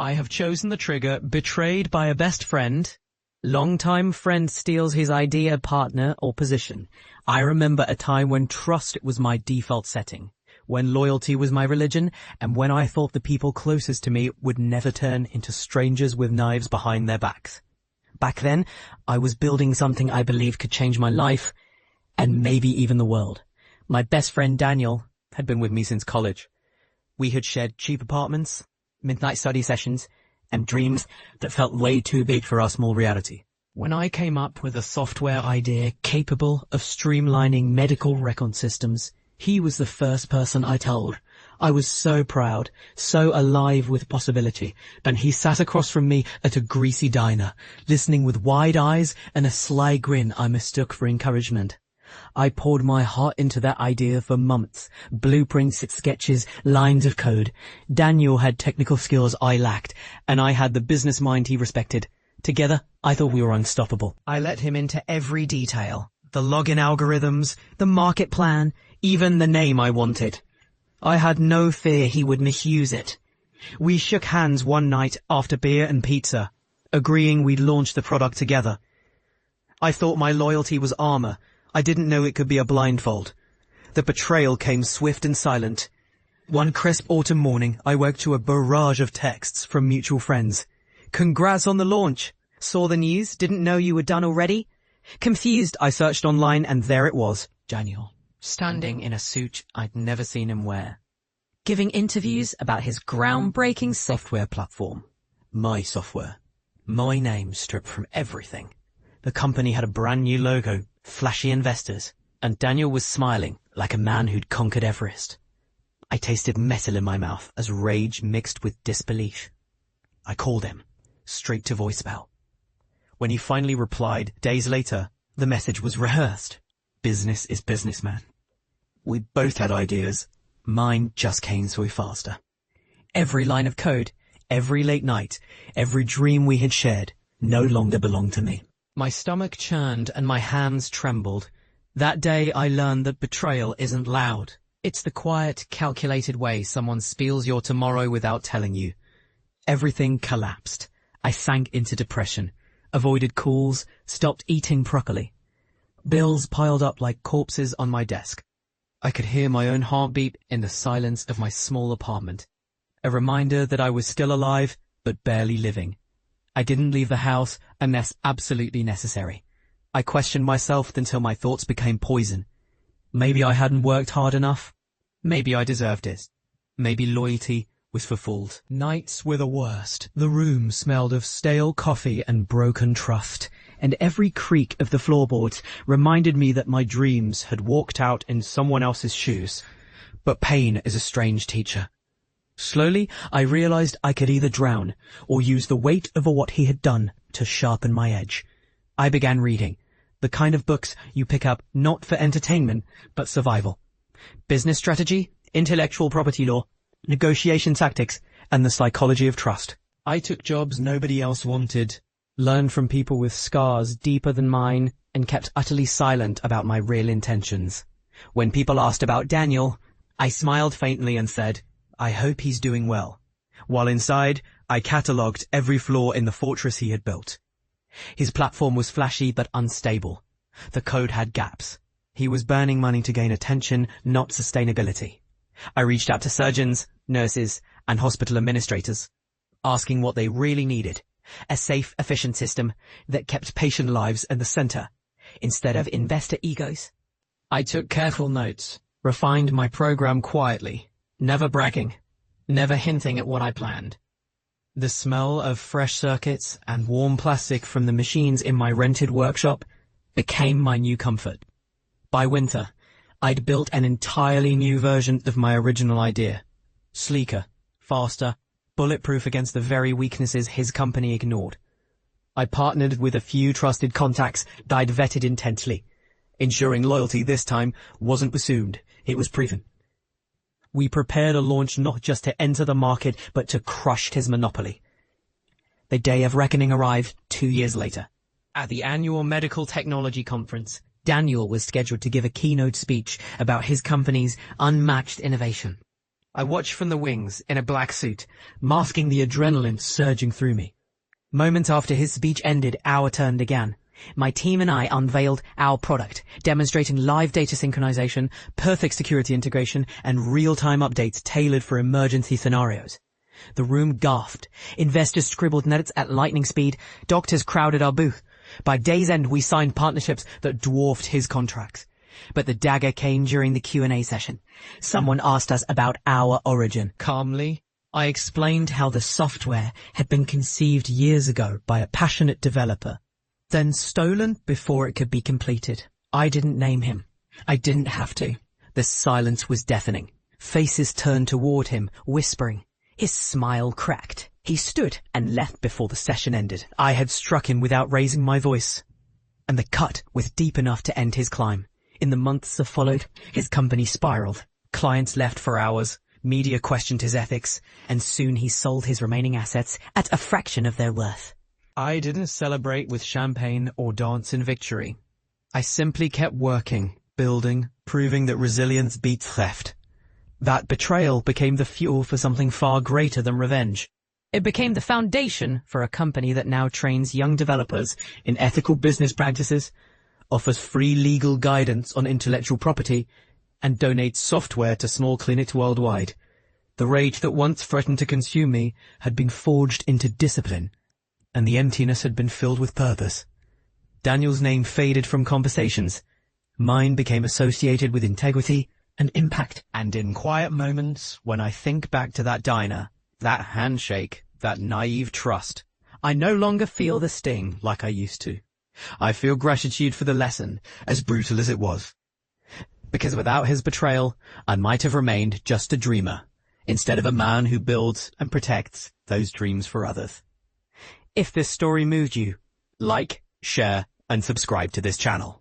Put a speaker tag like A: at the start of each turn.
A: I have chosen the trigger betrayed by a best friend. Longtime friend steals his idea, partner, or position. I remember a time when trust was my default setting, when loyalty was my religion, and when I thought the people closest to me would never turn into strangers with knives behind their backs. Back then, I was building something I believed could change my life, and maybe even the world. My best friend Daniel had been with me since college. We had shared cheap apartments, midnight study sessions, and dreams that felt way too big for our small reality. When I came up with a software idea capable of streamlining medical record systems, he was the first person I told. I was so proud, so alive with possibility, and he sat across from me at a greasy diner, listening with wide eyes and a sly grin I mistook for encouragement. I poured my heart into that idea for months. Blueprints, sketches, lines of code. Daniel had technical skills I lacked, and I had the business mind he respected. Together, I thought we were unstoppable. I let him into every detail. The login algorithms, the market plan, even the name I wanted. I had no fear he would misuse it. We shook hands one night after beer and pizza, agreeing we'd launch the product together. I thought my loyalty was armor. I didn't know it could be a blindfold. The betrayal came swift and silent. One crisp autumn morning, I woke to a barrage of texts from mutual friends. Congrats on the launch. Saw the news, didn't know you were done already. Confused, I searched online and there it was. Daniel, standing in a suit I'd never seen him wear, giving interviews about his groundbreaking software platform. My software. My name stripped from everything. The company had a brand new logo, flashy investors, and Daniel was smiling like a man who'd conquered Everest. I tasted metal in my mouth as rage mixed with disbelief. I called him, straight to voicemail. When he finally replied, days later, the message was rehearsed. Business is business, man. We both had ideas. Mine just came through faster. Every line of code, every late night, every dream we had shared no longer belonged to me. My stomach churned and my hands trembled. That day I learned that betrayal isn't loud. It's the quiet, calculated way someone steals your tomorrow without telling you. Everything collapsed. I sank into depression, avoided calls, stopped eating broccoli. Bills piled up like corpses on my desk. I could hear my own heartbeat in the silence of my small apartment. A reminder that I was still alive, but barely living. I didn't leave the house unless absolutely necessary. I questioned myself until my thoughts became poison. Maybe I hadn't worked hard enough. Maybe I deserved it. Maybe loyalty was fulfilled. Nights were the worst. The room smelled of stale coffee and broken trust, and every creak of the floorboards reminded me that my dreams had walked out in someone else's shoes. But pain is a strange teacher. Slowly, I realized I could either drown or use the weight of what he had done to sharpen my edge. I began reading, the kind of books you pick up not for entertainment, but survival. Business strategy, intellectual property law, negotiation tactics, and the psychology of trust. I took jobs nobody else wanted, learned from people with scars deeper than mine, and kept utterly silent about my real intentions. When people asked about Daniel, I smiled faintly and said, I hope he's doing well, while inside I catalogued every flaw in the fortress he had built. His platform was flashy but unstable. The code had gaps. He was burning money to gain attention, not sustainability. I reached out to surgeons, nurses, and hospital administrators, asking what they really needed. A safe, efficient system that kept patient lives at the center, instead of investor egos. I took careful notes, refined my program quietly, never bragging, never hinting at what I planned. The smell of fresh circuits and warm plastic from the machines in my rented workshop became my new comfort. By winter, I'd built an entirely new version of my original idea. Sleeker, faster, bulletproof against the very weaknesses his company ignored. I partnered with a few trusted contacts that I'd vetted intensely, ensuring loyalty this time wasn't assumed, it was proven. We prepared a launch not just to enter the market, but to crush his monopoly. The day of reckoning arrived 2 years later. At the annual Medical Technology Conference, Daniel was scheduled to give a keynote speech about his company's unmatched innovation. I watched from the wings in a black suit, masking the adrenaline surging through me. Moments after his speech ended, our turn began. My team and I unveiled our product, demonstrating live data synchronization, perfect security integration, and real-time updates tailored for emergency scenarios. The room gasped. Investors scribbled notes at lightning speed. Doctors crowded our booth. By day's end, we signed partnerships that dwarfed his contracts. But the dagger came during the Q&A session. Someone asked us about our origin. Calmly, I explained how the software had been conceived years ago by a passionate developer, then stolen before it could be completed. I didn't name him. I didn't have to. The silence was deafening. Faces turned toward him, whispering. His smile cracked. He stood and left before the session ended. I had struck him without raising my voice, and the cut was deep enough to end his climb. In the months that followed, his company spiraled. Clients left for hours. Media questioned his ethics, and soon he sold his remaining assets at a fraction of their worth. I didn't celebrate with champagne or dance in victory. I simply kept working, building, proving that resilience beats theft. That betrayal became the fuel for something far greater than revenge. It became the foundation for a company that now trains young developers in ethical business practices, offers free legal guidance on intellectual property, and donates software to small clinics worldwide. The rage that once threatened to consume me had been forged into discipline, and the emptiness had been filled with purpose. Daniel's name faded from conversations. Mine became associated with integrity and impact. And in quiet moments, when I think back to that diner, that handshake, that naive trust, I no longer feel the sting like I used to. I feel gratitude for the lesson, as brutal as it was. Because without his betrayal, I might have remained just a dreamer, instead of a man who builds and protects those dreams for others. If this story moved you, like, share, and subscribe to this channel.